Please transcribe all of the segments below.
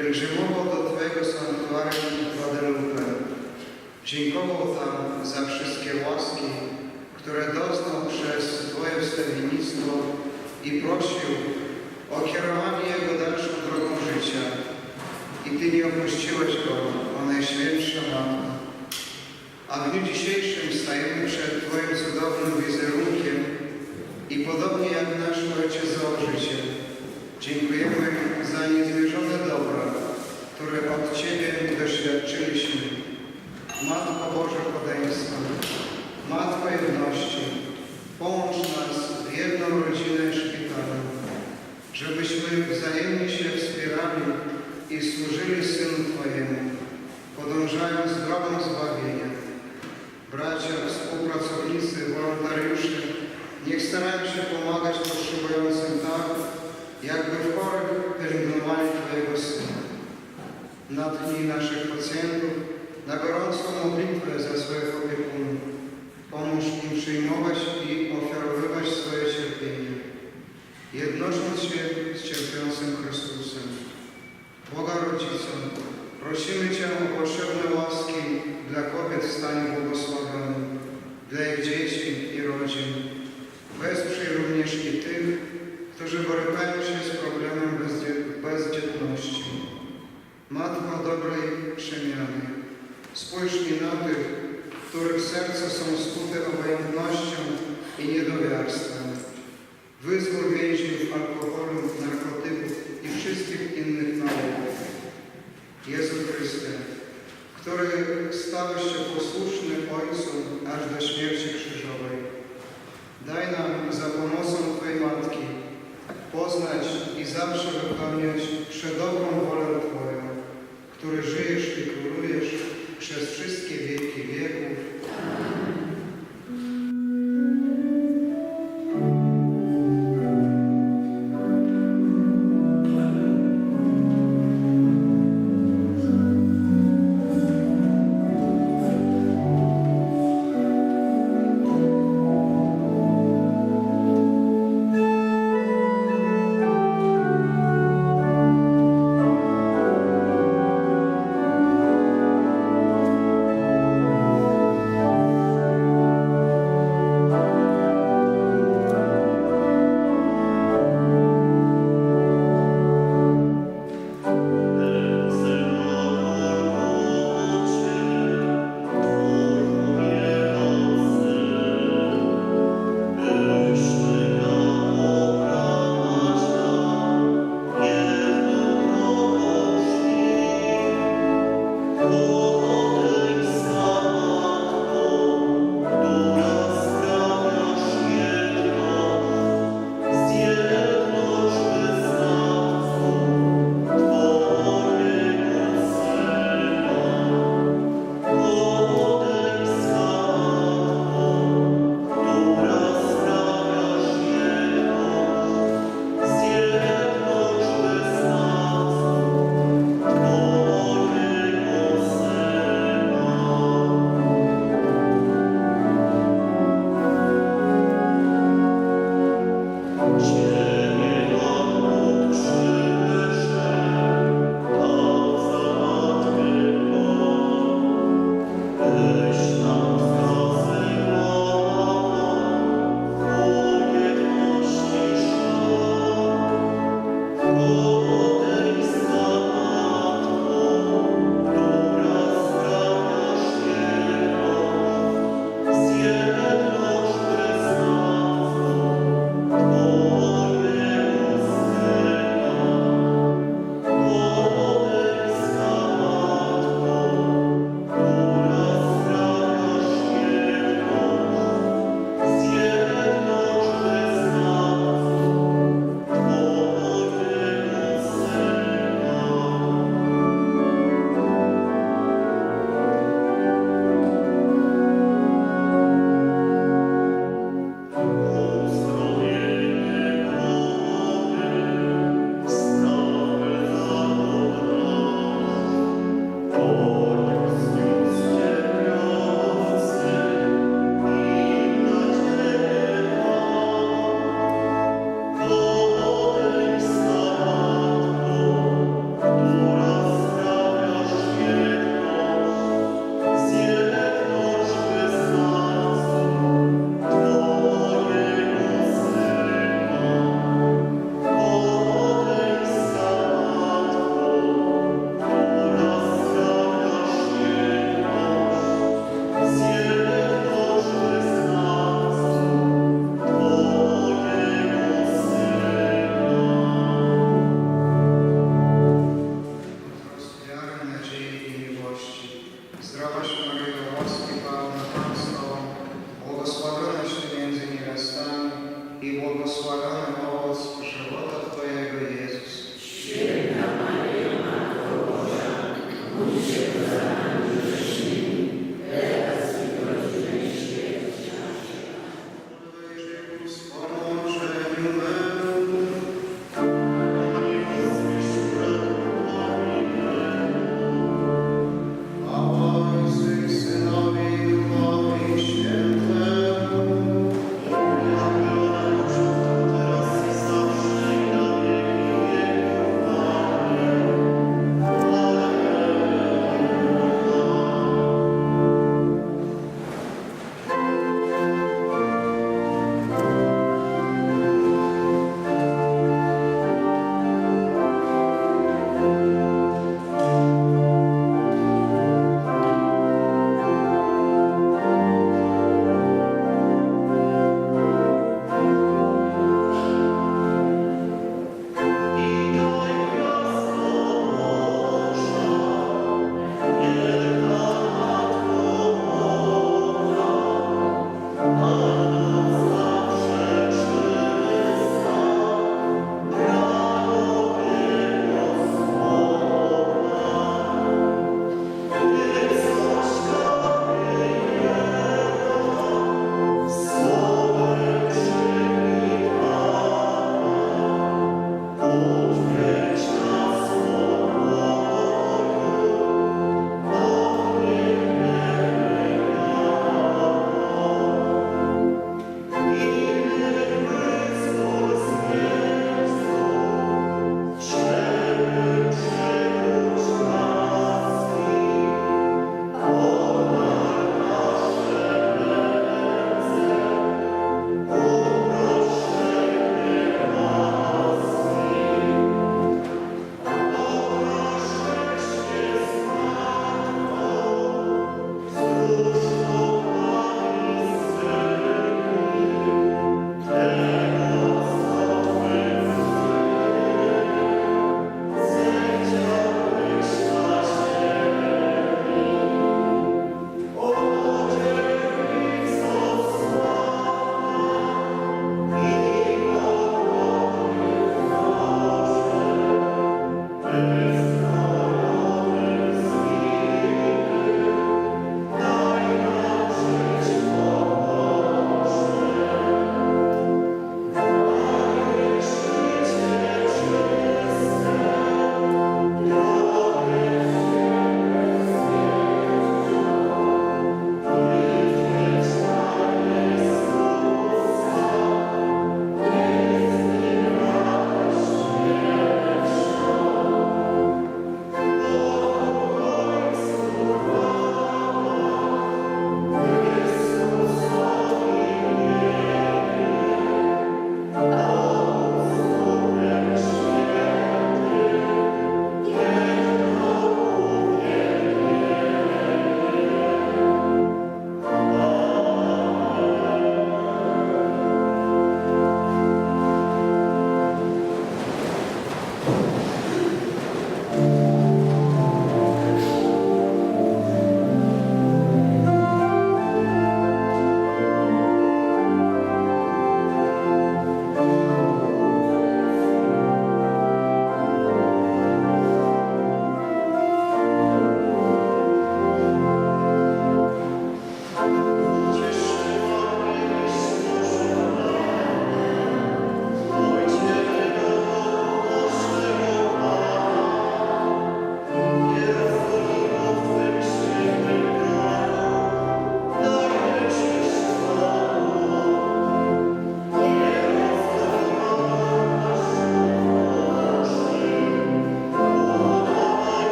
pielgrzymował do Twojego sanktuarium w Guadalupe. Dziękował tam za wszystkie łaski, które doznał przez Twoje wstawiennictwo i prosił o kierowanie Jego dalszą drogą życia. I Ty nie opuściłeś Go, o Najświętsza Matko. A w dniu dzisiejszym stajemy przed Twoim cudownym wizerunkiem i podobnie jak nasz Ojciec Założyciel, dziękujemy za niezmierzone dobra, które od Ciebie doświadczyliśmy. Matko Boże Podaństwa, Matko Jedności, połącz nas w jedną rodzinę szpitalną, żebyśmy wzajemnie się wspierali i służyli Synu Twojemu, podążając drogą zbawienia. Bracia, współpracownicy, wolontariusze, niech starają się pomagać potrzebującym tak, jakby w chorym pielęgnowali Twojego Syna. Natchnij naszych pacjentów na gorącą modlitwę za swoich opiekunów. Pomóż im przyjmować i ofiarowywać swoje cierpienie, jednosząc się z cierpiącym Chrystusem. Boga Rodzicom, prosimy Cię o potrzebne łaski dla kobiet w stanie błogosławionym, dla ich dzieci i rodzin. Wesprzyj również i tych, którzy borykają się z problemem bezdzietności. Matko dobrej przemiany, spójrz mi na tych, których serca są skute obojętnością i niedowiarstwem. Wyzwól więźniów alkoholu, narkotyków i wszystkich innych nałogu. Jezu Chryste, który stałeś się posłuszny Ojcu aż do śmierci krzyżowej, daj nam za pomocą Twojej Matki poznać i zawsze wypełniać przedobrą wolę Twoją, który żyjesz i królujesz przez wszystkie wieki wieków.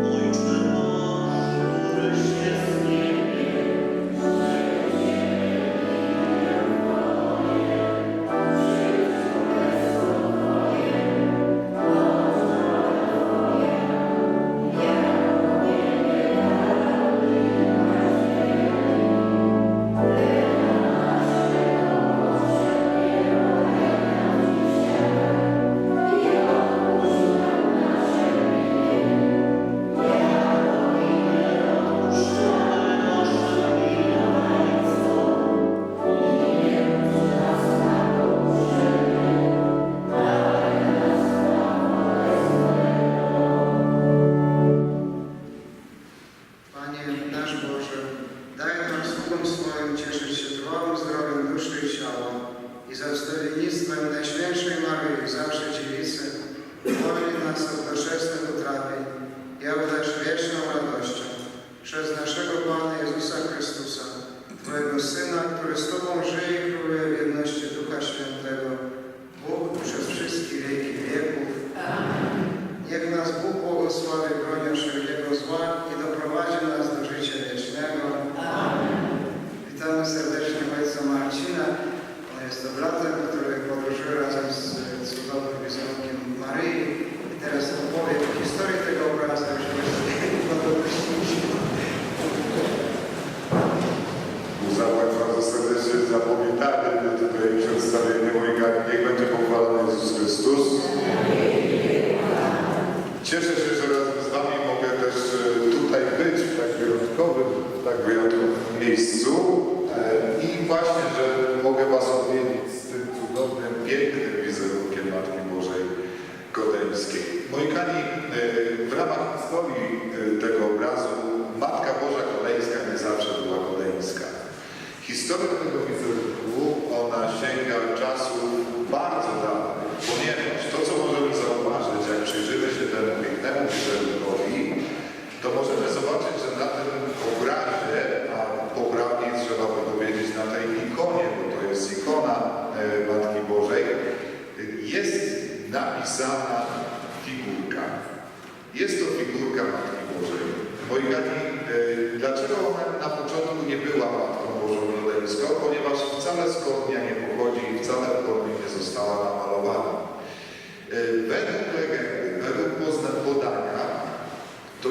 Ojcze nasz, któryś jest w niebie, Cieszę się, że razem z Wami mogę też tutaj być w tak wyjątkowym miejscu i właśnie, że mogę Was odwiedzić z tym cudownym, pięknym wizerunkiem Matki Bożej Kodeńskiej. Moi kochani, w ramach historii tego obrazu Matka Boża Kodeńska nie zawsze była kodeńska. Historia tego wizerunku, ona sięga czasów bardzo dawnych, ponieważ to, co możemy zauważyć, jak przyjrzymy się temu pięknemu wizerunkowi, to możemy zobaczyć, że na tym obrazie, a poprawnie trzeba by powiedzieć na tej ikonie, bo to jest ikona Matki Bożej, jest napisana figurka. Jest to figurka Matki Bożej. Moi kochani, dlaczego ona na początku nie była Matką Bożą Kodeńską? Ponieważ wcale z Kodnia nie pochodzi i wcale w Kodniu nie została namalowana. Według legendy, według podania, to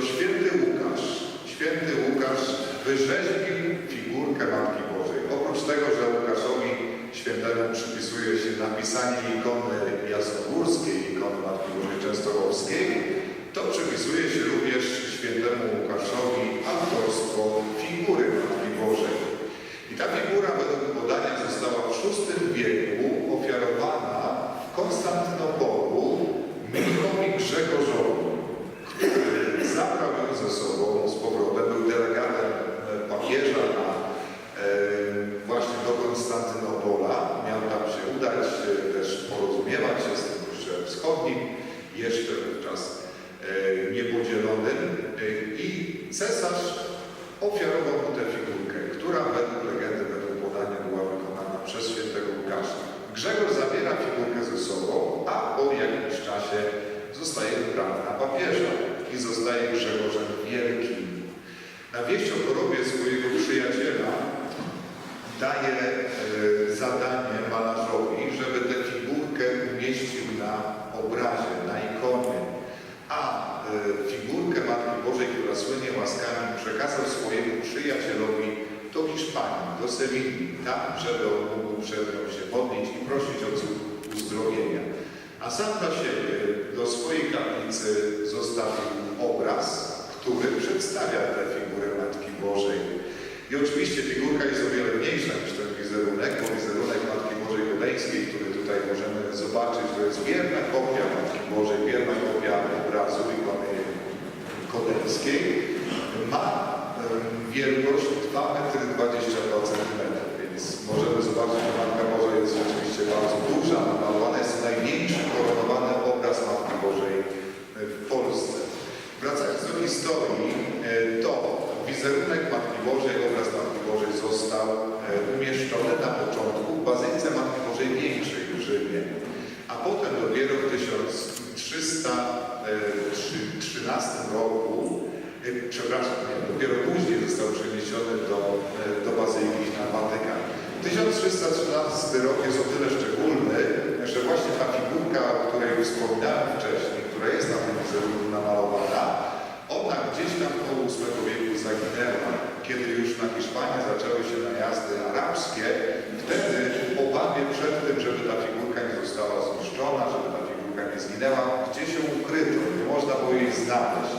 święty Łukasz wyrzeźbił figurkę Matki Bożej. Oprócz tego, że Łukaszowi świętemu przypisuje się napisanie ikony jasnogórskiej, ikony Matki Bożej Częstochowskiej, to przypisuje się również świętemu Łukaszowi autorstwo figury Matki Bożej. I ta figura według podania została w VI wieku ofiarowana w Konstantynopolu Michałowi Grzegorzowi, który zabrał ją ze sobą z powrotem, był delegatem papieża właśnie do Konstantynopola, miał tam się udać, też porozumiewać się z tym Kościołem Wschodnim, jeszcze wówczas niepodzielonym, i cesarz ofiarował mu tę figurkę, która według legendy, według podania była wykonana przez świętego Łukasza. Grzegorz zabiera figurkę ze sobą, a po jakimś czasie zostaje wybrany na papieża i zostaje Grzegorzem Wielkim. Na wieść o chorobie swojego przyjaciela daje zadanie malarzowi, żeby tę figurkę umieścił na obrazie, na ikonie, a figurkę Matki Bożej, która słynie łaskami, przekazał swojemu przyjacielowi do Hiszpanii, do Sewilli, tam, żeby on mógł przed nią się modlić i prosić o cud uzdrowienia. A sam dla siebie do swojej kaplicy zostawił obraz, który przedstawia tę figurę Matki Bożej. I oczywiście figurka jest o wiele mniejsza niż ten wizerunek, bo wizerunek Matki Bożej Kodeńskiej, który tutaj możemy zobaczyć, to jest wierna kopia Matki Bożej, wierna kopia obrazu ikony kodeńskiej, ma wielkość 2,22 cm, więc możemy zobaczyć, że Matka Boża jest rzeczywiście bardzo duża, namalowana jest największy koronowany obraz Matki Bożej w Polsce. Wracając do historii, to wizerunek Matki Bożej, obraz Matki Bożej został umieszczony na początku w Bazylice Matki Bożej Większej w Rzymie, a potem dopiero w 1313 roku, dopiero później został przeniesiony do Bazyliki na Watykan. 1313 rok jest o tyle szczególny, że właśnie ta figurka, o której wspominałem wcześniej, która jest na tym wizerunku namalowana, ona gdzieś tam w VIII wieku zaginęła, kiedy już na Hiszpanię zaczęły się najazdy arabskie. Wtedy obawie przed tym, żeby ta figurka nie została zniszczona, żeby ta figurka nie zginęła, gdzieś ją ukryto, nie można było jej znaleźć.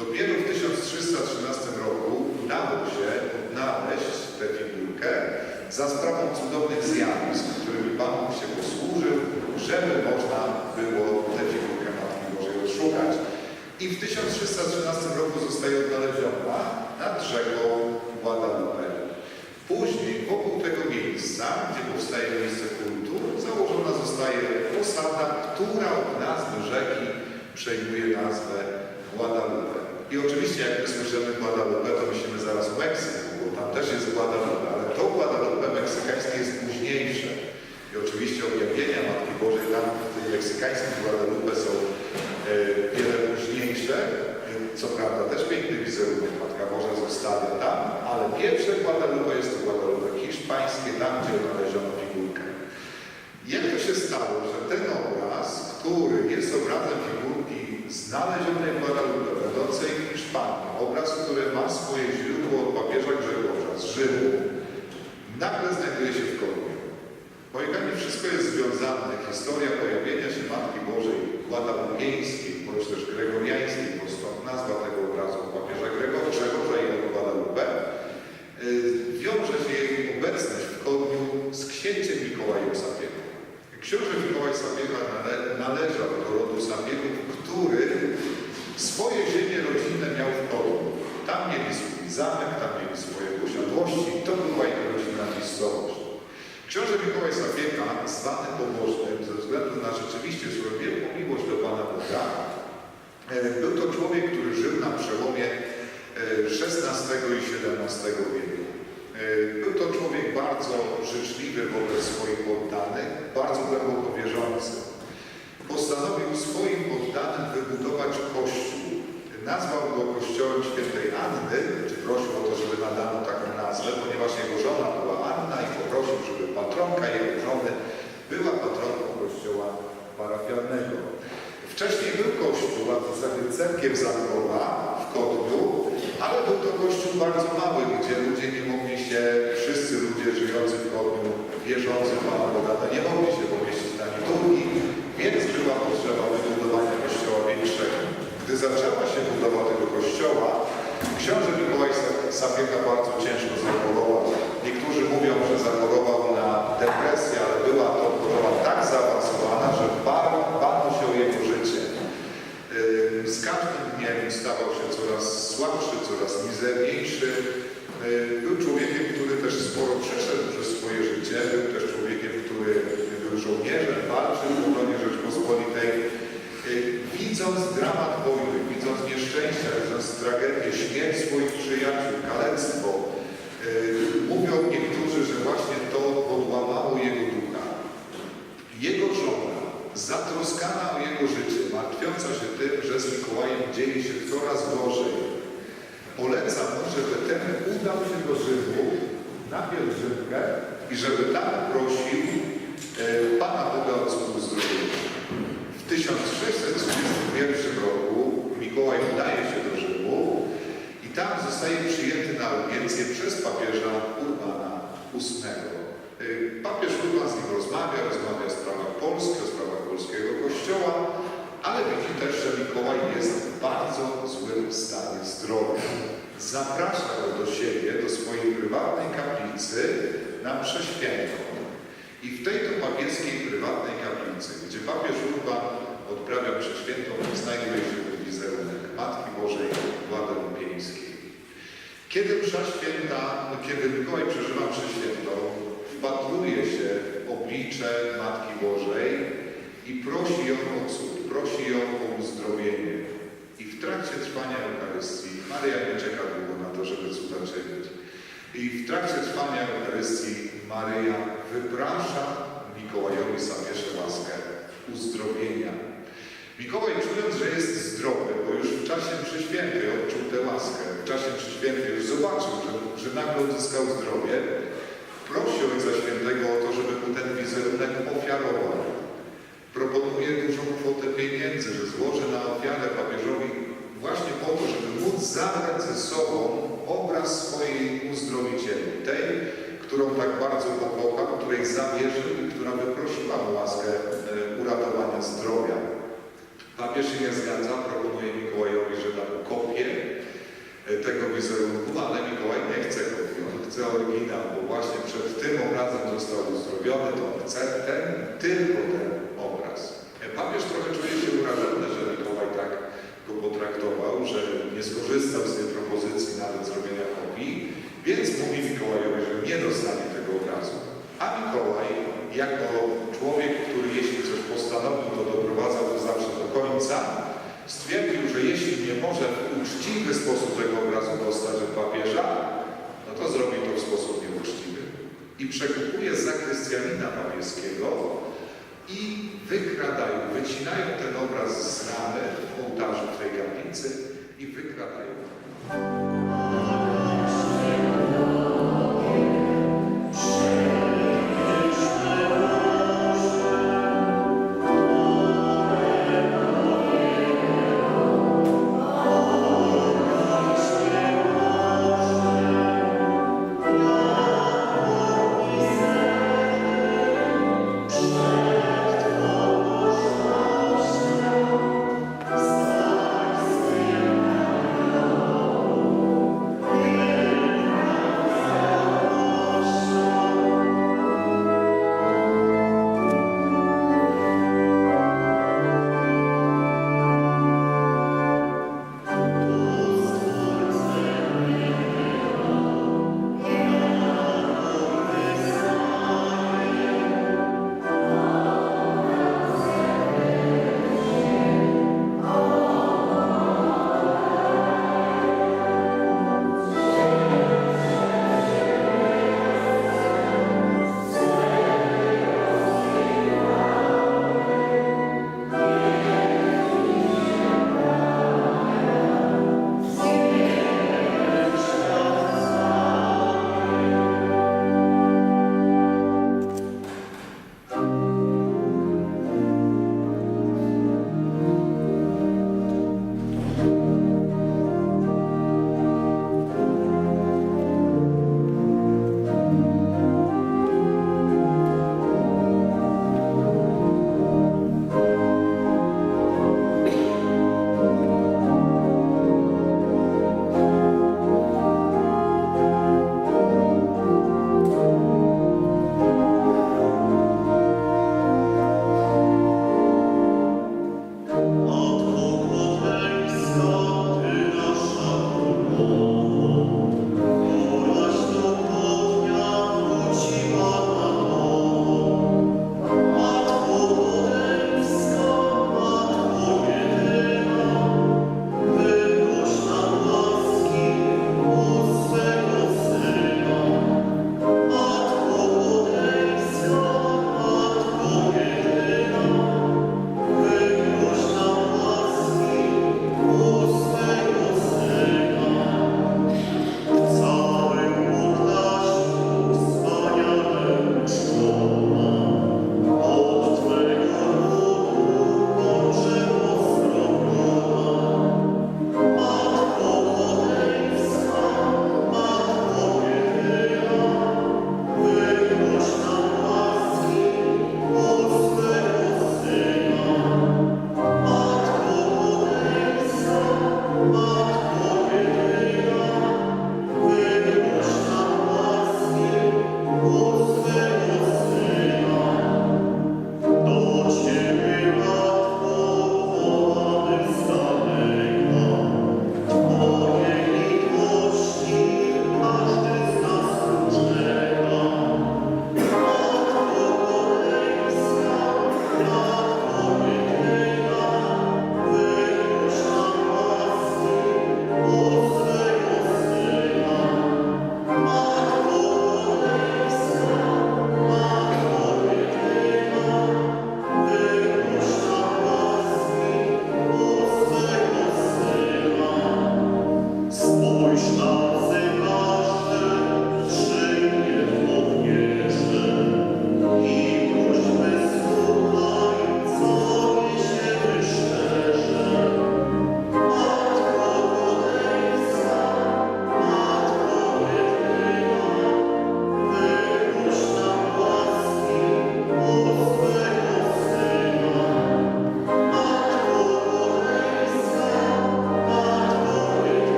Dopiero w 1313 roku udało się odnaleźć tę figurkę za sprawą cudownych zjawisk, którymi Pan Bóg się posłużył, żeby można było tę figurkę Matki Bożej odszukać. I w 1313 roku zostaje odnaleziona nad rzeką Guadalupe. Później wokół tego miejsca, gdzie powstaje miejsce kultu, założona zostaje posada, która od nazwy rzeki przejmuje nazwę Guadalupe. I oczywiście jak my słyszymy Guadalupe, to myślimy zaraz o Meksyku, bo tam też jest Guadalupe, ale to Guadalupe meksykańskie jest późniejsze. I oczywiście objawienia Matki Bożej tam w tym meksykańskim Guadalupe są wiele późniejsze. Co prawda też piękny wizerunek Matka Boża zostawia tam, ale pierwsze Guadalupe jest to Guadalupe hiszpańskie, tam gdzie odnaleziono figurkę. Jak to się stało, że ten obraz, który jest obrazem figurki znalezionej w Guadalupe, będącej w Hiszpanii, obraz, który ma swoje źródło od papieża Grzegorza z Rzymu, nagle znajduje się w Kodniu. Moi kochani, wszystko jest związane. Historia pojawienia się Matki Bożej guadalupieńskiej, bądź też gregoriańskiej, Swoje ziemię rodzinne miał w Kołku. Tam mieli swój zamek, tam mieli swoje posiadłości. To była ich rodzinna miejscowość. Książę Mikołaj Sapiega, zwany pobożnym ze względu na rzeczywiście swoją wielką miłość do Pana Boga, był to człowiek, który żył na przełomie XVI i XVII wieku. Był to człowiek bardzo życzliwy wobec swoich poddanych, bardzo głęboko wierzący. Postanowił swoim poddanym wybudować kościół. Nazwał go kościołem świętej Anny, czy prosił o to, żeby nadano taką nazwę, ponieważ jego żona była Anna i poprosił, żeby patronka jego żony była patronką kościoła parafialnego. Wcześniej był kościół, a w zasadzie cerkiew zamkowa w Kotniu, ale był to kościół bardzo mały, gdzie ludzie nie mogli się, wszyscy ludzie żyjący w Kotniu, wierzący w Pana Boga, nie mogli się pomieścić na liturgii, więc była potrzeba wybudowania kościoła większego. Gdy zaczęła się budowa tego kościoła, książę Mikołaj Sapiega bardzo ciężko zachorował. Niektórzy mówią, że zachorował na depresję, ale była to choroba tak zaawansowana, że bano się o jego życie. Z każdym dniem stawał się coraz słabszy, coraz mizerniejszy. Był człowiekiem, który też sporo przeszedł przez swoje życie. Był też człowiekiem, który był żołnierzem, walczył w obronie Rzeczpospolitej. Widząc dramat wojny, widząc nieszczęścia, widząc tragedię, śmierć swoich przyjaciół, kalectwo, mówią niektórzy, że właśnie to podłamało jego ducha. Jego żona, zatroskana o jego życie, martwiąca się tym, że z Mikołajem dzieje się coraz gorzej, poleca mu, żeby ten udał się do Rzymu na pielgrzymkę i żeby tam prosił Pana Boga o cud uzdrowienia. W 1631 roku Mikołaj udaje się do Rzymu i tam zostaje przyjęty na audiencję przez papieża Urbana VIII. Papież Urban z nim rozmawia o sprawach Polski, o sprawach polskiego kościoła, ale widzi też, że Mikołaj jest w bardzo złym stanie zdrowia. Zaprasza go do siebie, do swojej prywatnej kaplicy na mszę świętą. I w tej to papieskiej prywatnej kaplicy, gdzie papież Urban odprawia mszę świętą, znajduje się wizerunek Matki Bożej Guadelupieńskiej. Kiedy msza święta, kiedy Mikołaj przeżywa mszę świętą, wpatruje się w oblicze Matki Bożej i prosi ją o cud, prosi ją o uzdrowienie. I w trakcie trwania Eucharystii, Maryja nie czeka długo na to, żeby cuda czynić. I w trakcie trwania Eucharystii Maryja wyprasza Mikołajowi Sapiesze łaskę uzdrowienia. Mikołaj, czując, że jest zdrowy, bo już w czasie mszy świętej odczuł tę łaskę, w czasie mszy świętej już zobaczył, że nagle uzyskał zdrowie, prosi Ojca Świętego o to, żeby mu ten wizerunek ofiarował. Proponuje dużą kwotę pieniędzy, że złoży na ofiarę papieżowi właśnie po to, żeby móc zabrać ze sobą obraz swojej uzdrowicieli, tej, którą tak bardzo pokochał, której zawierzył i która wyprosiła mu łaskę uratowania zdrowia. Papież się nie zgadza, proponuje Mikołajowi, że da mu kopię tego wizerunku, ale Mikołaj nie chce kopii, on chce oryginał, bo właśnie przed tym obrazem został uzdrowiony, to on chce tylko ten obraz. Papież trochę czuje się urażony, że Mikołaj tak go potraktował, że nie skorzystał z tej propozycji nawet zrobienia kopii, więc mówi Mikołajowi, że nie dostanie tego obrazu. A Mikołaj, jako człowiek, który jeśli coś postanowił, to doprowadzał to zawsze do końca, stwierdził, że jeśli nie może w uczciwy sposób tego obrazu dostać od papieża, no to zrobi to w sposób nieuczciwy. I przekupuje zakrystianina papieskiego i wykradają, wycinają ten obraz z ramy w ołtarzu tej kaplicy i wykradają.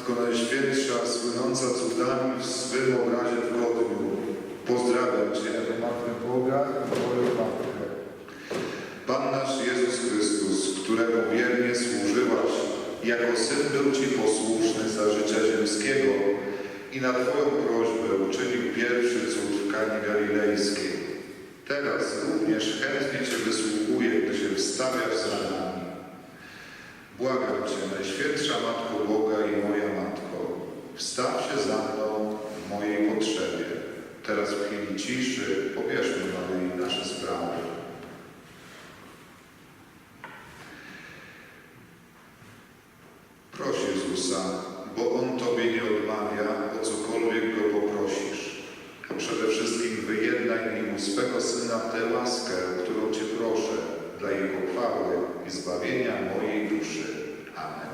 Matko Najświętsza, słynąca cudami w swym obrazie w godniu, pozdrawiam Cię, Matkę Boga i Twoją Matkę. Pan nasz Jezus Chrystus, któremu wiernie służyłaś, jako Syn był Ci posłuszny za życia ziemskiego i na Twoją prośbę uczynił pierwszy cud w Kanie Galilejskiej. Teraz również chętnie Cię wysłuchuje, gdy się wstawiasz za nami. Błagam Cię, Najświętsza Matko Boga i moja Matko, wstaw się za mną w mojej potrzebie. Teraz w chwili ciszy powierzmy Maryi nasze sprawy. Proś Jezusa, bo On Tobie nie odmawia, o cokolwiek Go poprosisz. A przede wszystkim wyjednaj mi u swego Syna tę łaskę, o którą Cię proszę, dla Jego chwały i zbawienia mojej duszy. Amen.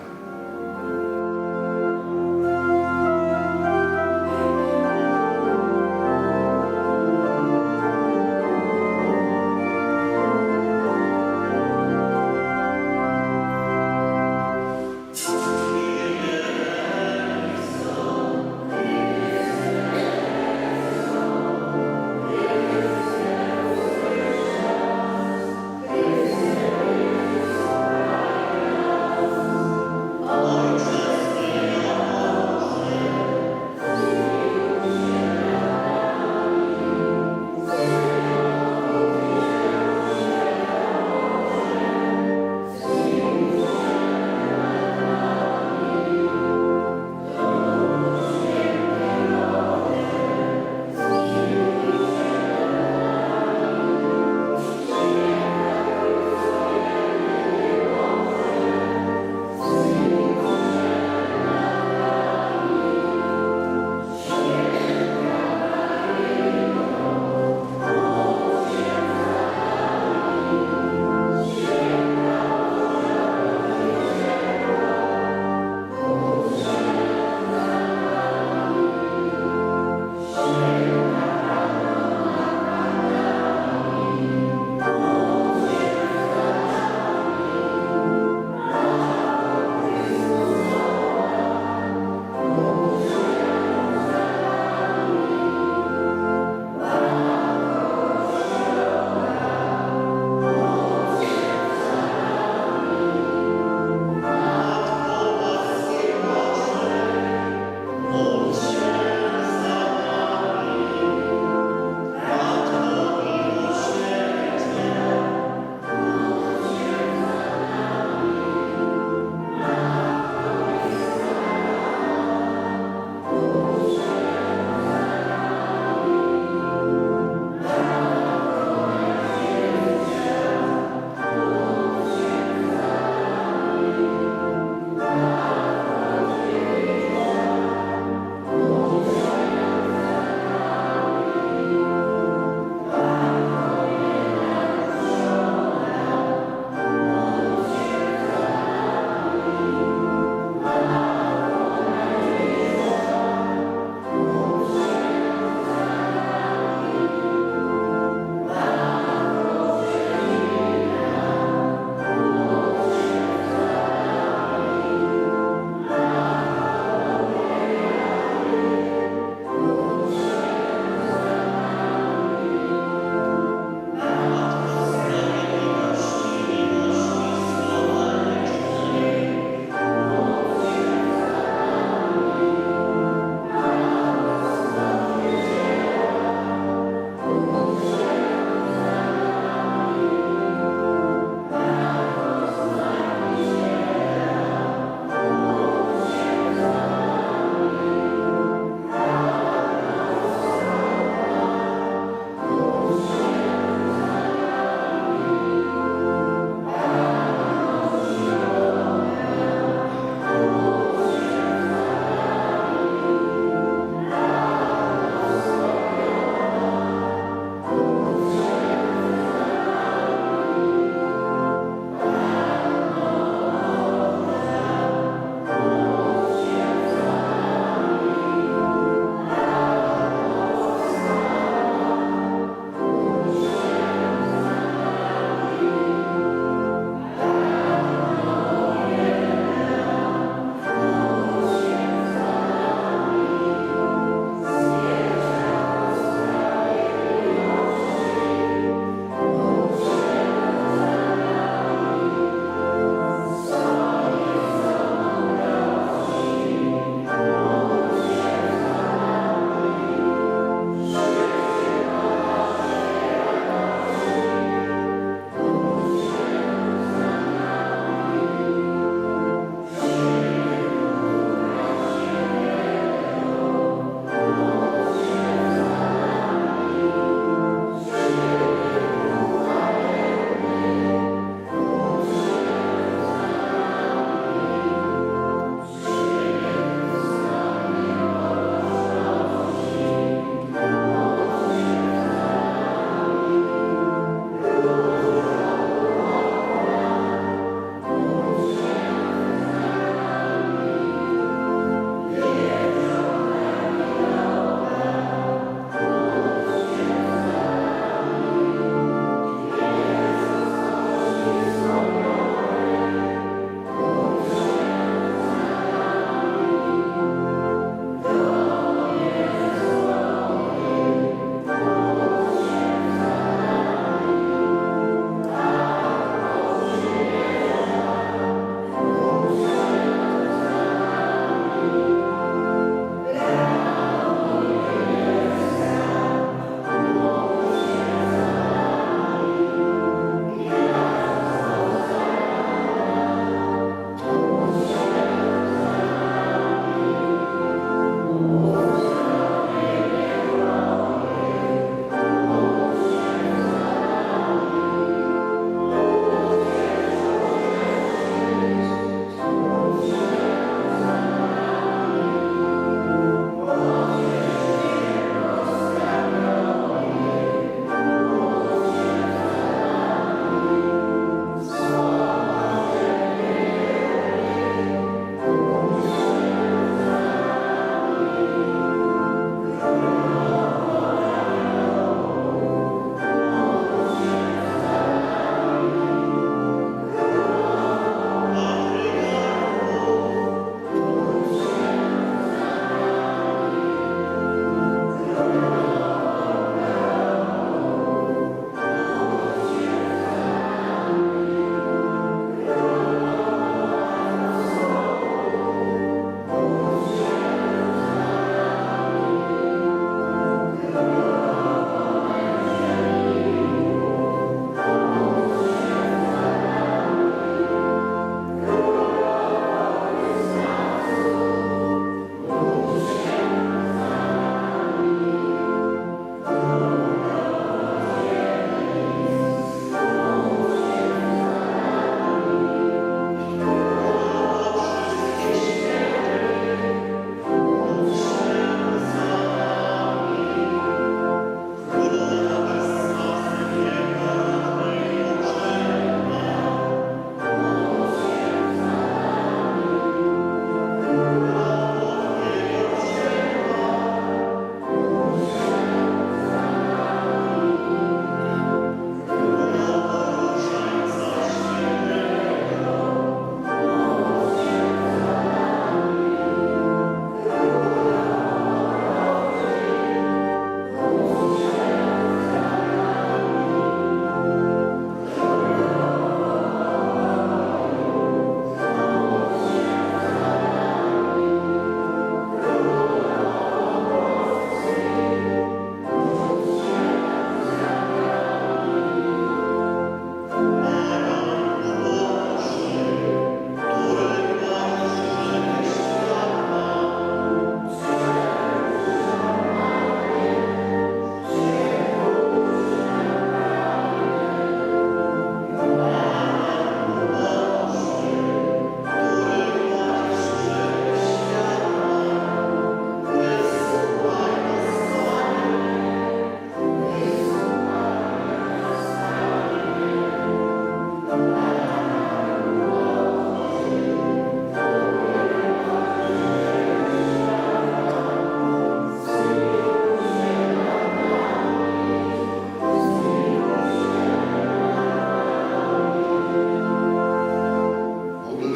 Módl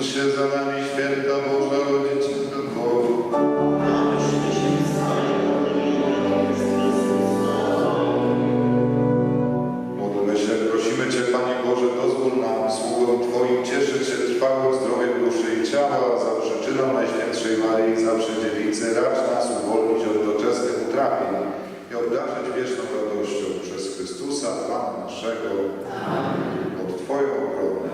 się za nami, święta Boża Rodzicielko Twoja. Módlmy się, prosimy Cię, Panie Boże, dozwól nam, sługom Twoim, cieszyć się trwałym zdrowiem duszy i ciała, za przyczyną Najświętszej Maryi, zawsze Dziewicy, racz nas uwolnić od doczesnych utrapień i obdarzyć wieczną radością przez Chrystusa, Pana naszego, pod Twoją ochronę.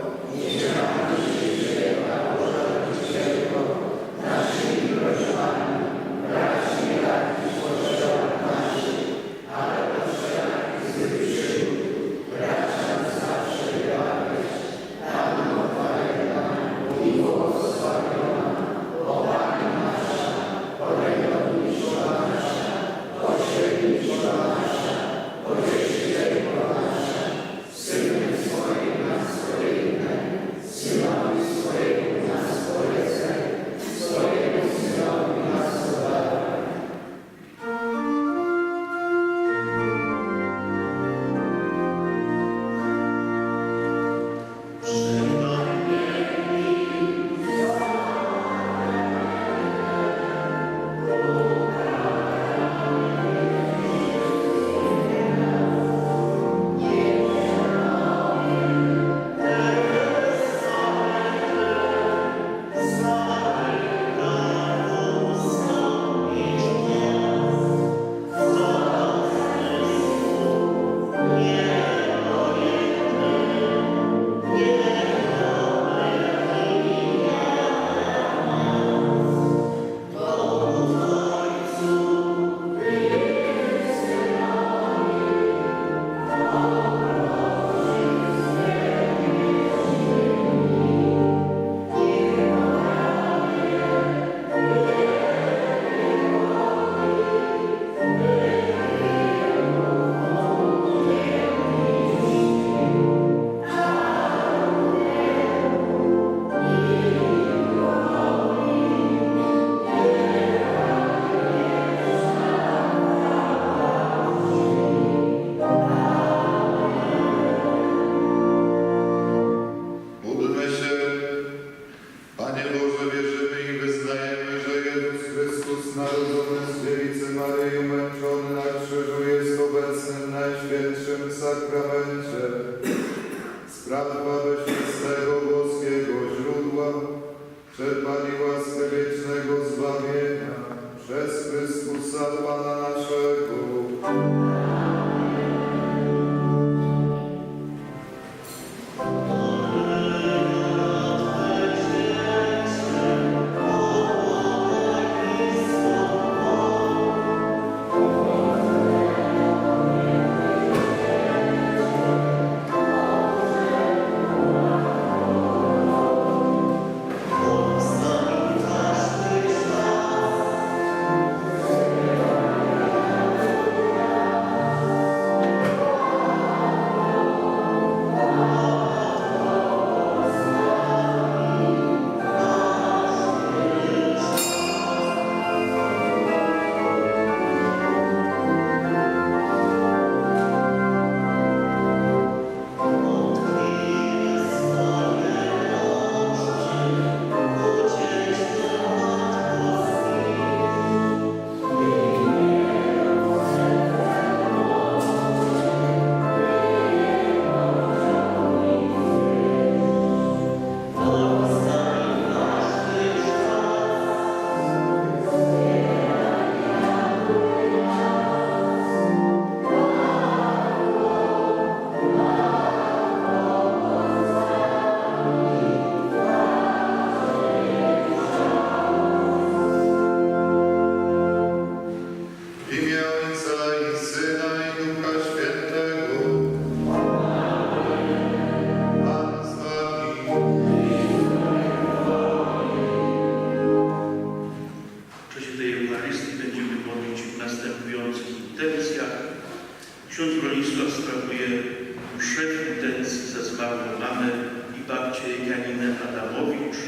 Adamowicz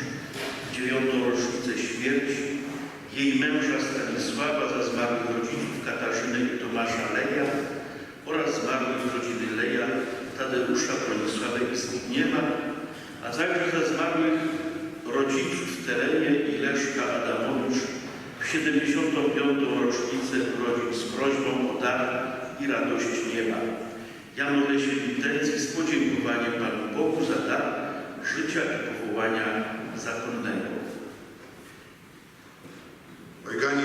w 9. rocznicę śmierci, jej męża Stanisława, za zmarłych rodziców Katarzyny i Tomasza Leja oraz zmarłych z rodziny Leja, Tadeusza, Bronisławy i Zbigniewa, a także za zmarłych rodziców w terenie i Leszka Adamowicz w 75. rocznicę urodzin z prośbą o dar i radość nieba. Jan Olesie Intencji z podziękowaniem Panu Bogu za dar życia i powołania zakonnego. Ojgani,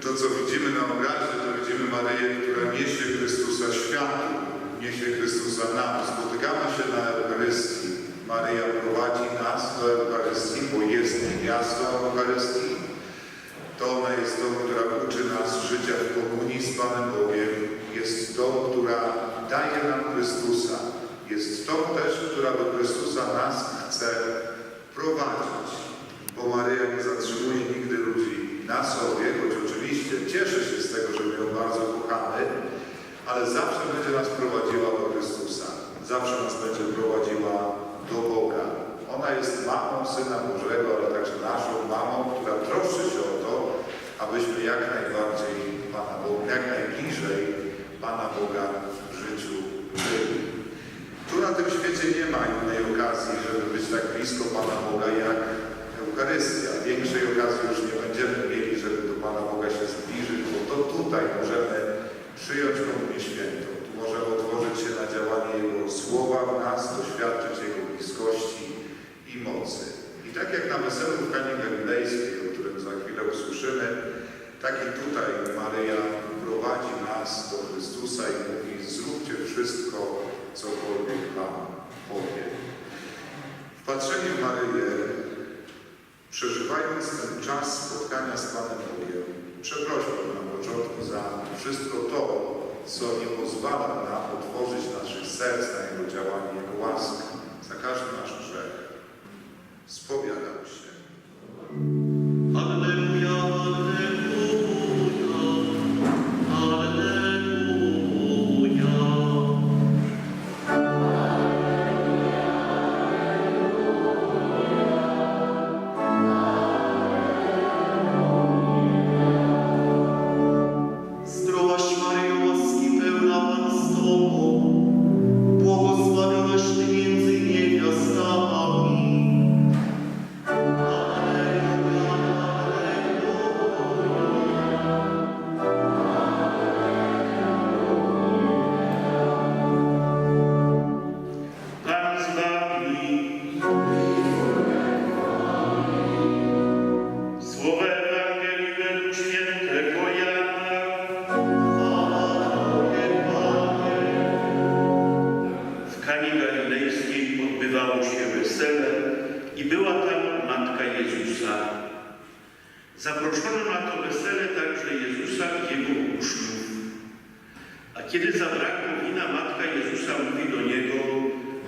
to co widzimy na obrazie, to widzimy Maryję, która niesie Chrystusa światu, niesie Chrystusa nam. Spotykamy się na Eucharystii. Maryja prowadzi nas do Eucharystii, bo jest miasto Eucharystii. To ona jest tą, która uczy nas życia w komunii z Panem Bogiem. Jest tą, która daje nam Chrystusa. Jest tą też, która do Chrystusa nas chce prowadzić. Bo Maryja nie zatrzymuje nigdy ludzi na sobie, choć oczywiście cieszy się z tego, że my ją bardzo kochamy, ale zawsze będzie nas prowadziła do Chrystusa. Zawsze nas będzie prowadziła do Boga. Ona jest mamą Syna Bożego, ale także naszą mamą, która troszczy się o to, abyśmy jak najbardziej Pana Boga, jak najbliżej Pana Boga w życiu byli. Tu na tym świecie nie ma innej okazji, żeby być tak blisko Pana Boga jak Eucharystia. Większej okazji już nie będziemy mieli, żeby do Pana Boga się zbliżyć, bo to tutaj możemy przyjąć Komunię Świętą. Tu możemy otworzyć się na działanie Jego Słowa w nas, doświadczyć Jego bliskości i mocy. I tak jak na weselu w Kanie Galilejskiej, o którym za chwilę usłyszymy, tak i tutaj Maryja prowadzi nas do Chrystusa i mówi: zróbcie wszystko, cokolwiek Wam powie. W patrzeniu w Maryję, przeżywając ten czas spotkania z Panem Bogiem, przeprośmy na początku za wszystko to, co nie pozwala nam otworzyć naszych serc na Jego działanie, Jego łaskę, za każdy nasz grzech. Spowiadam się. Alleluja, alleluja, alleluja. Zdrowaś Maryjo, łaski pełna, Pan z Tobą, błogosławionaś Ty między niewiastami. Alleluja, Pan z Wami. Słowo Ewangelii według świętego Jana. W Kanie Galilejskiej odbywało się wesele i była tam matka Jezusa. Zaproszono na to wesele także Jezusa i Jego uczniów. A kiedy zabrakło wina, matka Jezusa mówi do Niego: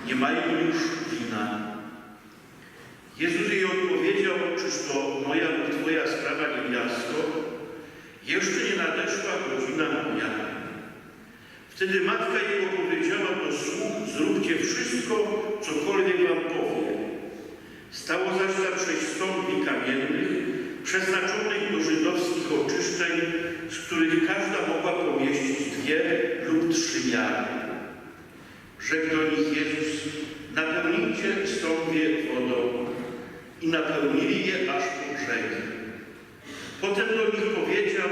nie mają już wina. Jezus jej odpowiedział: czyż to moja lub Twoja sprawa, niewiasto? Jeszcze nie nadeszła godzina moja. Wtedy matka jego powiedziała do sług: zróbcie wszystko, cokolwiek wam powie. Stało zaś za 6 stąpni kamiennych, przeznaczonych do żydowskich oczyszczeń, z których każda mogła pomieścić 2 lub 3 miary. Rzekł do nich Jezus: napełnijcie stąpie wodą. I napełnili je aż po brzegi. Potem do nich powiedział: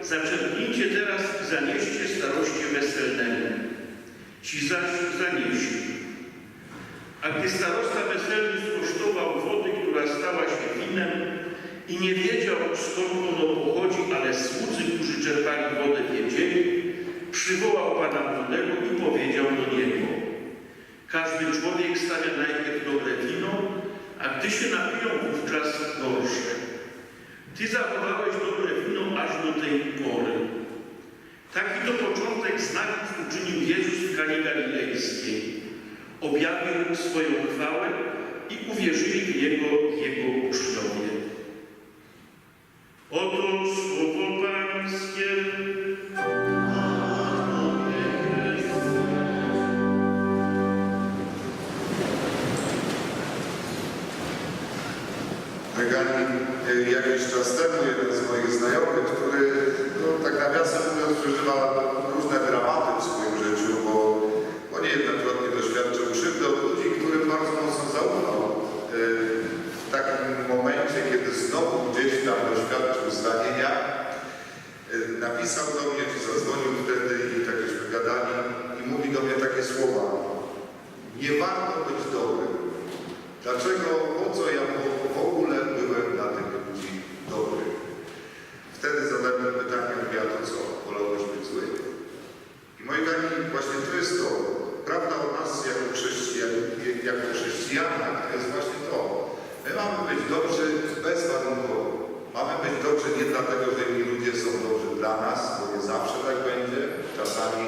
zaczerpnijcie teraz i zanieście staroście weselnemu. Ci zaś zanieśli. A gdy starosta weselny skosztował wody, która stała się winem i nie wiedział, skąd ono pochodzi, ale słudzy, którzy czerpali wodę, wiedzieli, przywołał Pana Młodego i powiedział do niego: każdy człowiek stawia najpierw dobre wino, a gdy się napiją, wówczas gorsze. Ty zachowałeś dobre wino aż do tej pory. Taki to początek znaków uczynił Jezus w Kanie Galilejskiej. Objawił swoją chwałę i uwierzyli w Niego Jego uczniowie. Oto słowo Pańskie. Wyganił jakiś czas temu jeden z moich znajomych, który, no, tak nawiasem mówiąc, przeżywa różne dramaty w swoim życiu, bo niejednokrotnie doświadczył krzywdy od ludzi, którym bardzo mocno zaufał. W takim momencie, kiedy znowu gdzieś tam doświadczył zranienia, napisał do mnie, czy zadzwonił wtedy i tak żeśmy gadali i mówi do mnie takie słowa: nie warto być dobrym. Dlaczego, po co ja w ogóle byłem dla tych ludzi dobry? Wtedy zadałem pytanie, mówię, a to co, wolałeś być zły? I moi kochani, właśnie to jest to. Prawda o nas jako chrześcijanach to jest właśnie to. My mamy być dobrzy bezwarunkowo. Mamy być dobrzy nie dlatego, że inni ludzie są dobrzy dla nas, bo nie zawsze tak będzie. Czasami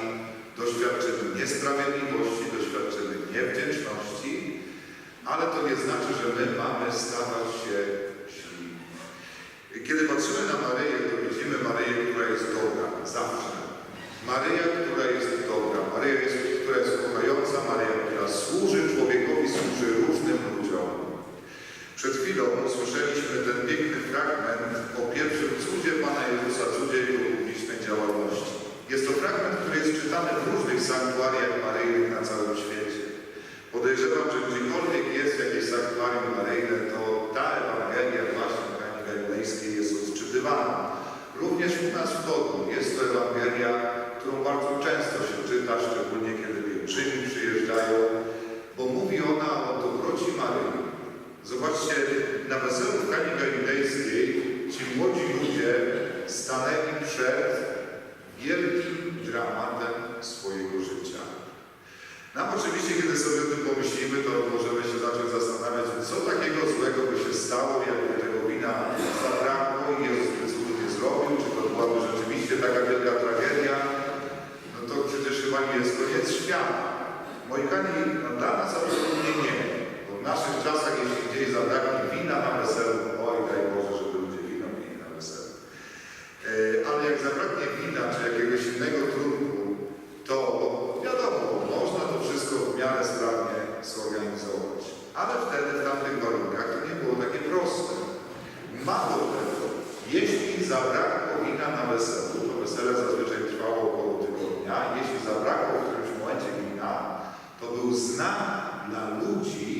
doświadczymy niesprawiedliwości, doświadczymy niewdzięczności, ale to nie znaczy, że my mamy stawać się źli. Kiedy patrzymy na Maryję, to widzimy Maryję, która jest dobra, zawsze. Maryja, która jest dobra, Maryja, która jest kochająca, Maryja, która służy człowiekowi, służy różnym ludziom. Przed chwilą usłyszeliśmy ten piękny fragment o pierwszym cudzie Pana Jezusa, cudzie Jego publicznej działalności. Jest to fragment, który jest czytany w różnych sanktuariach maryjnych na całym świecie. Podejrzewam, że gdziekolwiek jest jakieś sanktuarium maryjne, to ta Ewangelia właśnie w Kanie Galilejskiej jest odczytywana. Również u nas w Togu jest to Ewangelia, którą bardzo często się czyta, szczególnie kiedy pielgrzymi przyjeżdżają, bo mówi ona o dobroci Maryi. Zobaczcie, na weselu w Kanie Galilejskiej ci młodzi ludzie stanęli przed wielkim dramatem swojego życia. Nam oczywiście, kiedy sobie o tym pomyślimy, to możemy się zacząć zastanawiać, co takiego złego by się stało, jakby tego wina zabrakło i Jezus by cudu nie zrobił, czy to byłaby rzeczywiście taka wielka tragedia. No to przecież chyba nie jest koniec świata. Moi kochani, no dla nas absolutnie nie. Bo w naszych czasach, jeśli gdzieś zabraknie wina na weselu, oj daj Boże, żeby ludzie wino pili na weselu. Ale jak zabraknie wina, czy jakiegoś innego trunku, to wiadomo, można to wszystko w miarę sprawnie zorganizować. Ale wtedy w tamtych warunkach to nie było takie proste. Mało tego, jeśli zabrakło wina na weselu, to wesele zazwyczaj trwało około tygodnia, jeśli zabrakło w którymś momencie wina, to był znak dla ludzi,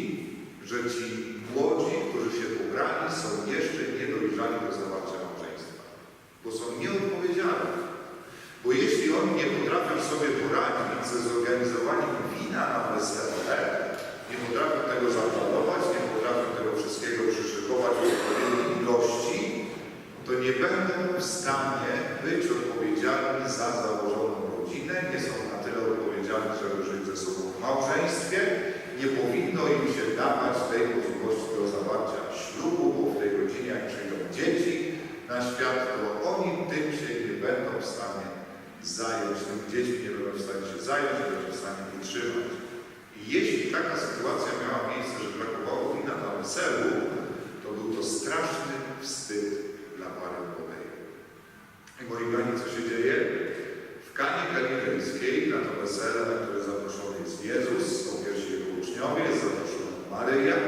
że ci młodzi, którzy się pobrali, są jeszcze niedojrzali do zawarcia małżeństwa. Bo są nieodpowiedzialni. Bo jeśli oni nie potrafią sobie poradzić ze zorganizowaniem wina na wesele, nie potrafią tego zaplanować, nie potrafią tego wszystkiego przyszykować w odpowiedniej ilości, to nie będą w stanie być odpowiedzialni za założoną rodzinę, nie są na tyle odpowiedzialni, żeby żyć ze sobą w małżeństwie, nie powinno im się dawać tej możliwości do zawarcia ślubu, bo w tej rodzinie, jak przyjdą dzieci na świat, to oni tym się nie będą w stanie zająć, tymi dziećmi nie będą w stanie się zająć, nie będą w stanie wytrzymać. I jeśli taka sytuacja miała miejsce, że brakowało wina na weselu, to był to straszny wstyd dla pary młodej. I moi kochani, co się dzieje? W Kanie Galilejskiej na to wesele, na które zaproszony jest Jezus, są pierwsi Jego uczniowie, jest zaproszona Maryja.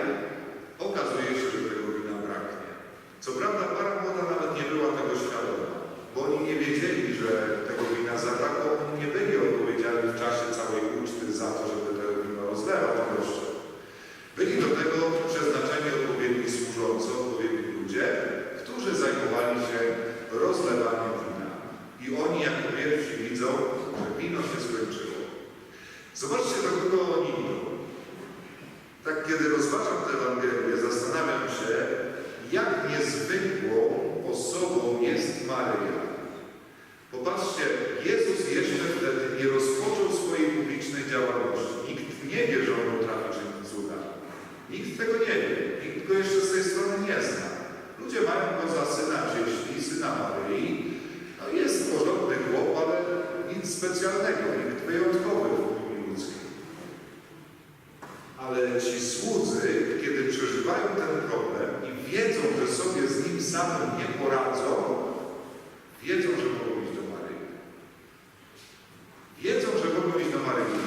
Okazuje się, że tego wina braknie. Co prawda para młoda nawet nie była tego świadoma, bo oni nie wiedzieli, że tego wina zabrakło, oni nie byli odpowiedzialni w czasie całej uczty za to, żeby to wino rozlewać gościom. Byli do tego przeznaczeni odpowiedni służący, odpowiedni ludzie, którzy zajmowali się rozlewaniem wina. I oni jako pierwsi widzą, że wino się skończyło. Zobaczcie, do kogo oni idą. Tak, kiedy rozważam tę Ewangelię, zastanawiam się, jak niezwykłą osobą jest Maryja. Popatrzcie, Jezus jeszcze wtedy nie rozpoczął swojej publicznej działalności. Nikt nie wie, że On potrafi czynić cuda. Nikt tego nie wie. Nikt go jeszcze z tej strony nie zna. Ludzie mają go za syna cieśli, syna Maryi. No jest porządny chłop, ale nic specjalnego, nikt wyjątkowy w opinii ludzkiej. Ale ci słudzy, kiedy przeżywają ten problem i wiedzą, że sobie z nim samym nie poradzą, wiedzą, że mogą iść do Maryi. Wiedzą, że mogą iść do Maryi.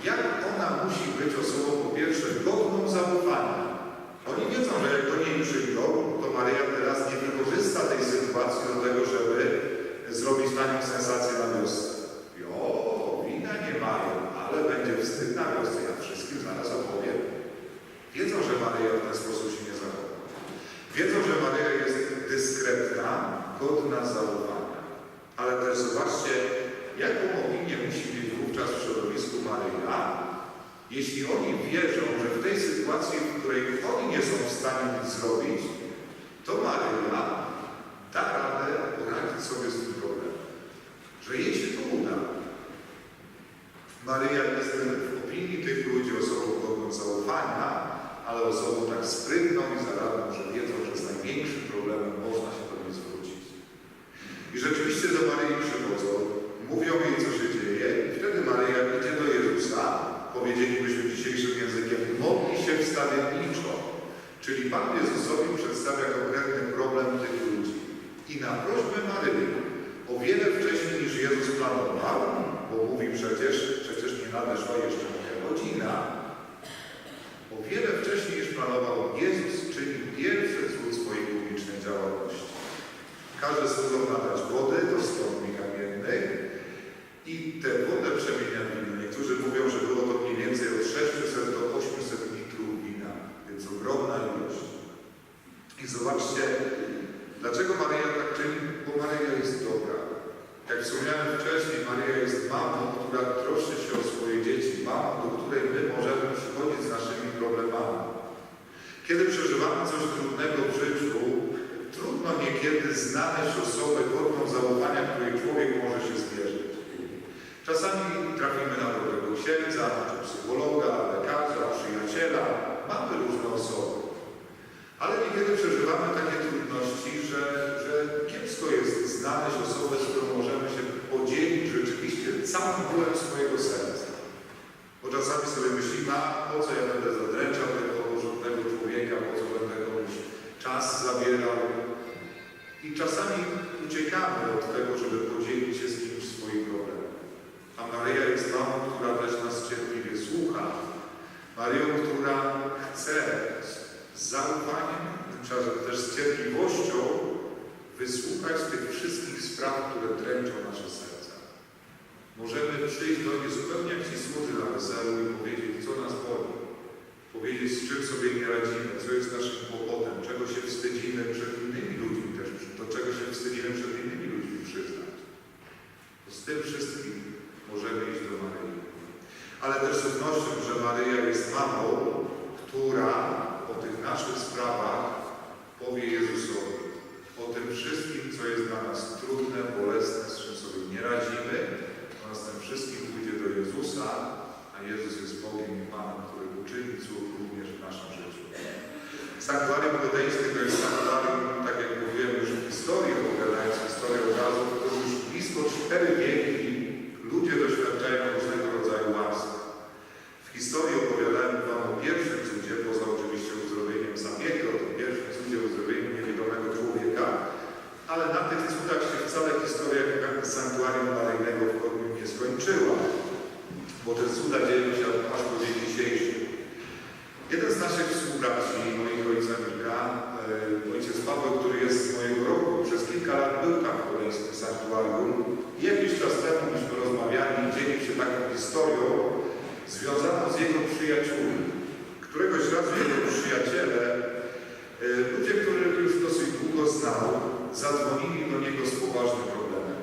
Jak ona musi być osobą, po pierwsze, godną zaufania. Oni wiedzą, że jak do niej przyjdą, to Maryja w ten sposób się nie zachowa. Wiedzą, że Maryja jest dyskretna, godna zaufania. Ale też zobaczcie, jaką opinię musi mieć wówczas w środowisku Maryja, jeśli oni wierzą, że w tej sytuacji, w której oni nie są w stanie nic zrobić, to Maryja da radę poradzić sobie z tym problemem. Że jej się to uda. Maryja jest w opinii tych ludzi osobą godną zaufania, ale osobą tak sprytną i zaradną, że wiedzą, że z największym problemem można się do niej zwrócić. I rzeczywiście do Maryi przychodzą, mówią jej, co się dzieje, i wtedy Maryja idzie do Jezusa, powiedzielibyśmy dzisiejszym językiem, modli się wstawienniczo, czyli Pan Jezusowi przedstawia konkretny problem tych ludzi. I na prośbę Maryi, o wiele wcześniej niż Jezus planował, bo mówi przecież nie nadeszła jeszcze moja godzina. O wiele wcześniej niż planował, Jezus czyni pierwszy cud swojej publicznej działalności. Każe sługom nadać wody do stopni kamiennych i tę wodę przemienia w wino. Niektórzy mówią, że było to mniej więcej od 600 do 800 litrów wina, więc ogromna ilość. I zobaczcie, dlaczego Maryja tak czyni? Bo Maryja jest dobra. Jak wspomniałem wcześniej, Maryja jest mamą, która troszczy się o swoje dzieci, mamą, do której my możemy przychodzić z naszymi problemami. Kiedy przeżywamy coś trudnego w życiu, trudno niekiedy znaleźć osobę godną zaufania, której człowiek może się zwierzyć. Czasami trafimy na dobrego księdza, czy psychologa, lekarza, przyjaciela. Mamy różne osoby. Ale niekiedy przeżywamy takie trudności, że kiepsko jest znaleźć osobę, z którą możemy się podzielić rzeczywiście całym bólem swojego serca. Bo czasami sobie myślimy, a po co ja będę zadręczał tego porządnego człowieka, po co będę komuś czas zabierał. I czasami uciekamy od tego, żeby podzielić się z kimś swoim problemem. A Maryja jest mamą, która też nas cierpliwie słucha. Maryją, która chce z zaufaniem, tymczasem też z cierpliwością wysłuchać tych wszystkich spraw, które dręczą nasze serca. Możemy przyjść do niej zupełnie jak ci słudzy na weselu i powiedzieć, co nas boli. Powiedzieć, z czym sobie nie radzimy, co jest naszym kłopotem, czego się wstydzimy przed innymi ludźmi też, do czego się wstydzimy przed innymi ludźmi przyznać. To z tym wszystkim możemy iść do Maryi. Ale też z pewnością, że Maryja jest mamą, która o tych naszych sprawach powie Jezusowi. O tym wszystkim, co jest dla nas trudne, bolesne, z czym sobie nie radzimy, ona z tym wszystkim pójdzie do Jezusa, a Jezus jest Bogiem i Panem, który uczyni cud również w naszym życiu. Sanktuarium Kodeńskie to jest sanktuarium, tak jak mówiłem już w historii, opowiadając historię obrazu, to już blisko 4 wieki ludzie doświadczają różnego rodzaju łask. W historii opowiadałem Wam o pierwszym cudzie, poza oczywiście uzdrowieniem Zabiego, o tym pierwszym cudzie uzdrowieniem niewidomego człowieka, ale na tych cudach się wcale historia sanktuarium maryjnego w Koniu nie skończyła, bo te cuda dzieją się aż po dzień dzisiejszy. Jeden z naszych współbraci, moich ojca Mika, ojciec Paweł, który jest z mojego roku, przez kilka lat był tam w koreańskim sanktuarium i jakiś czas temu myśmy rozmawiali i dzielił się taką historią związaną z jego przyjaciółmi. Któregoś razu jego przyjaciele, ludzie, których już dosyć długo znał, zadzwonili do niego z poważnym problemem.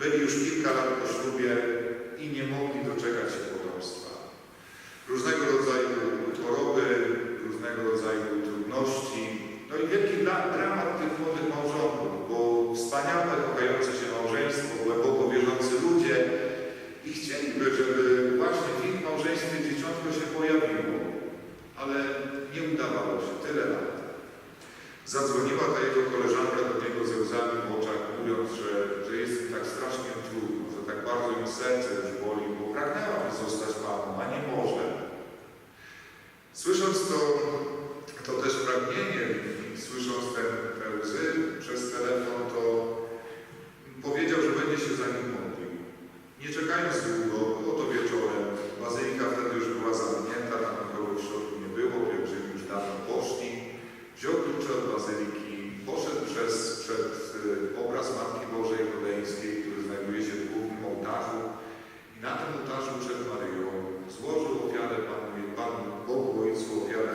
Byli już kilka lat po ślubie i nie mogli doczekać się potomstwa. Różnego rodzaju choroby, różnego rodzaju trudności, no i wielki dramat tych młodych małżonków, bo wspaniałe, kochające się małżeństwo, głęboko wierzący ludzie i chcieliby, żeby właśnie w ich małżeństwie dzieciątko się pojawiło, ale nie udawało się tyle lat. Zadzwoniła ta jego koleżanka do niego ze łzami w oczach, mówiąc, że jest im tak strasznie trudno, że tak bardzo im serce już boli, bo pragnęłaby zostać mamą, a nie może. Słysząc to też pragnienie i słysząc te łzy przez telefon, to powiedział, że będzie się za nim modlił. Nie czekając długo, było to wieczorem, bazylika wtedy już była zamknięta, tam nikogo w środku nie było, pielgrzymi już dawno poszli. Wziął klucze od bazyliki, poszedł przed obraz Matki Bożej Kodeńskiej, który znajduje się w głównym ołtarzu i na tym ołtarzu przed Maryją złożył ofiarę Panu Bogu Ojcu, ofiarę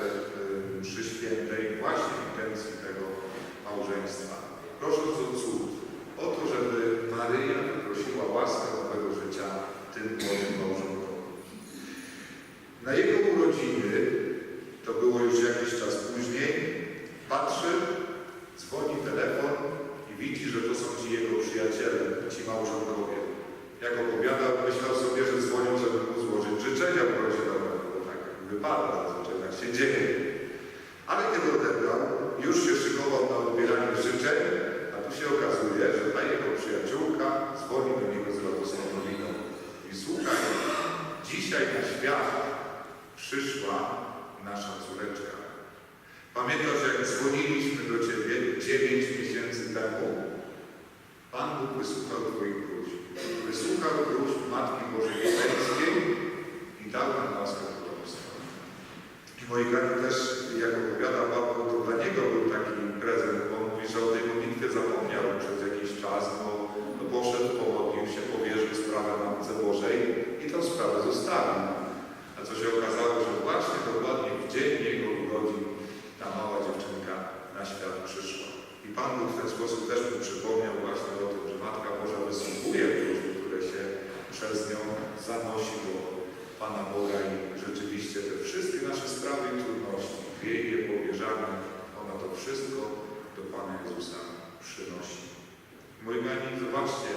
go odebrał, już się szykował na odbieranie życzeń, a tu się okazuje, że ta jego przyjaciółka dzwoni do niego z radosną nowiną. I słuchaj, dzisiaj na świat przyszła nasza córeczka. Pamiętasz, jak dzwoniliśmy do Ciebie 9 miesięcy temu? Pan Bóg wysłuchał Twoich próśb. Wysłuchał próśb Matki Bożej Jelenskiej i dał nam łaskę potomstwa. I moi kochani, też, jak opowiada Paweł, to dla niego był taki prezent, bo on mówi, że o tej modlitwie zapomniał przez jakiś czas, bo poszedł, pomodlił się, powierzył sprawę Matce Bożej i tę sprawę zostawił. A co się okazało, że właśnie dokładnie w dzień jego urodzin ta mała dziewczynka na świat przyszła. I Pan Bóg w ten sposób też mu przypomniał właśnie o tym, że Matka Boża wysługuje próśby, które się przez nią zanosi do Pana Boga i rzeczywiście te wszystkie nasze sprawy i trudności, w jej je powierzamy, ona to wszystko do Pana Jezusa przynosi. Moi kochani, zobaczcie,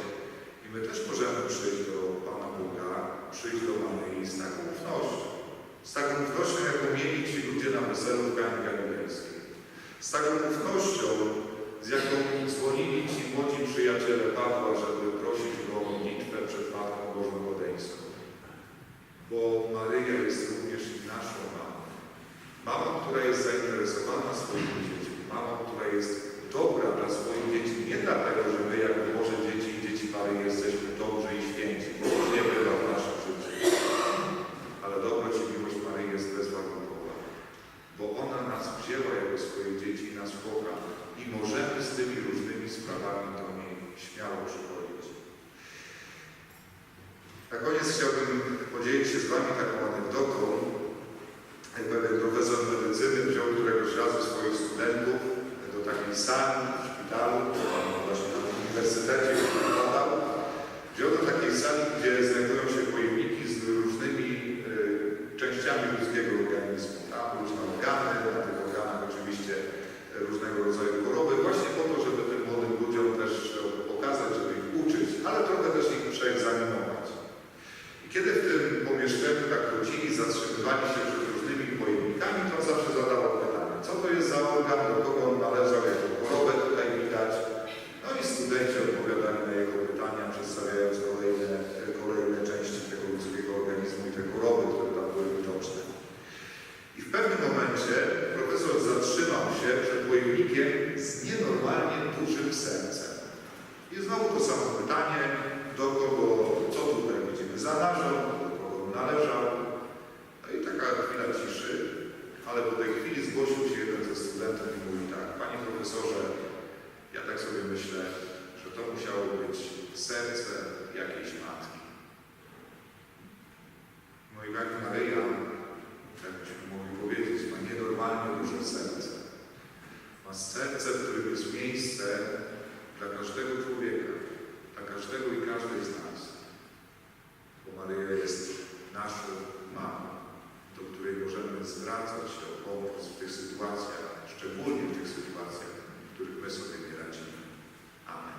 i my też możemy przyjść do Pana Boga, przyjść do Maryi z taką ufnością. Z taką ufnością, jaką mieli ci ludzie na weselu w Kanie Galilejskiej. Z taką ufnością, z jaką dzwonili ci młodzi przyjaciele Pawła, żeby prosić go o modlitwę przed Matką Bożą Kodeńską. Bo Maryja jest również i naszą mamą. Mamą, która jest zainteresowana swoimi dziećmi. Mamą, która jest dobra dla swoich dzieci. Nie dlatego, że my jako Boże dzieci i dzieci Maryi jesteśmy dobrzy i święci, bo to nie bywa w naszym życiu. Ale dobroć i miłość Maryi jest bezwarunkowa. Bo ona nas wzięła jako swoje dzieci i nas kocha. I możemy z tymi różnymi sprawami do niej śmiało przychodzić. Na koniec chciałbym podzielić się z Wami taką anegdotą. Pewien profesor medycyny wziął któregoś razu swoich studentów do takiej sali w szpitalu, właśnie na uniwersytecie, który badał. Wziął do takiej sali, gdzie znajdują się pojemniki z różnymi częściami ludzkiego organizmu. Tam różne organy, na tych organach oczywiście różnego rodzaju choroby, właśnie po to, żeby tym młodym ludziom też pokazać, żeby ich uczyć, ale trochę też ich przeegzaminować. I kiedy w tym pomieszczeniu tak chodzili, zatrzymywali się przed różnymi pojemnikami, to on zawsze zadawał pytanie, co to jest za organ, do kogo on należał, jaką chorobę tutaj widać. No i studenci odpowiadali na jego pytania, przedstawiając kolejne części tego ludzkiego organizmu i te choroby, które tam były widoczne. I w pewnym momencie profesor zatrzymał się przed pojemnikiem z nienormalnie dużym sercem. I znowu to samo pytanie, do kogo, co tutaj widzimy za narząd, do kogo należał. No i taka chwila ciszy, ale po tej chwili zgłosił się jeden ze studentów i mówi tak, panie profesorze, ja tak sobie myślę, że to musiało być serce jakiejś matki. Moi pani Maryja, jak byśmy mogli powiedzieć, ma nienormalnie duże serce. Ma serce, w którym jest miejsce dla każdego człowieka, dla każdego i każdej z nas. Bo Maryja jest naszą mamą, do której możemy zwracać się o pomoc w tych sytuacjach, szczególnie w tych sytuacjach, w których my sobie nie radzimy. Amen.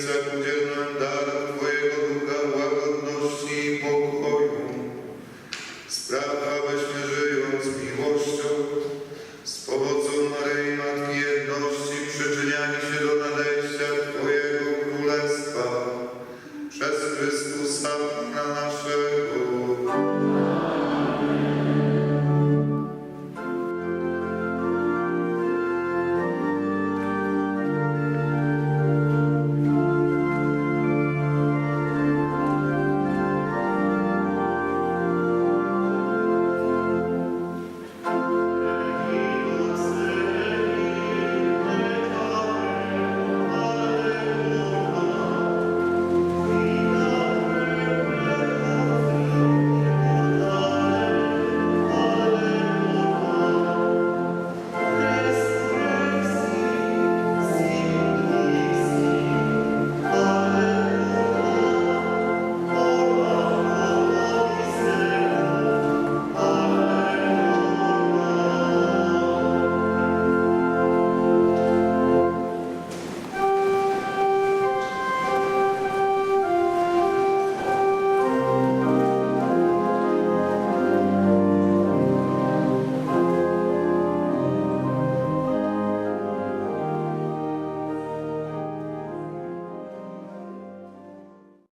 1520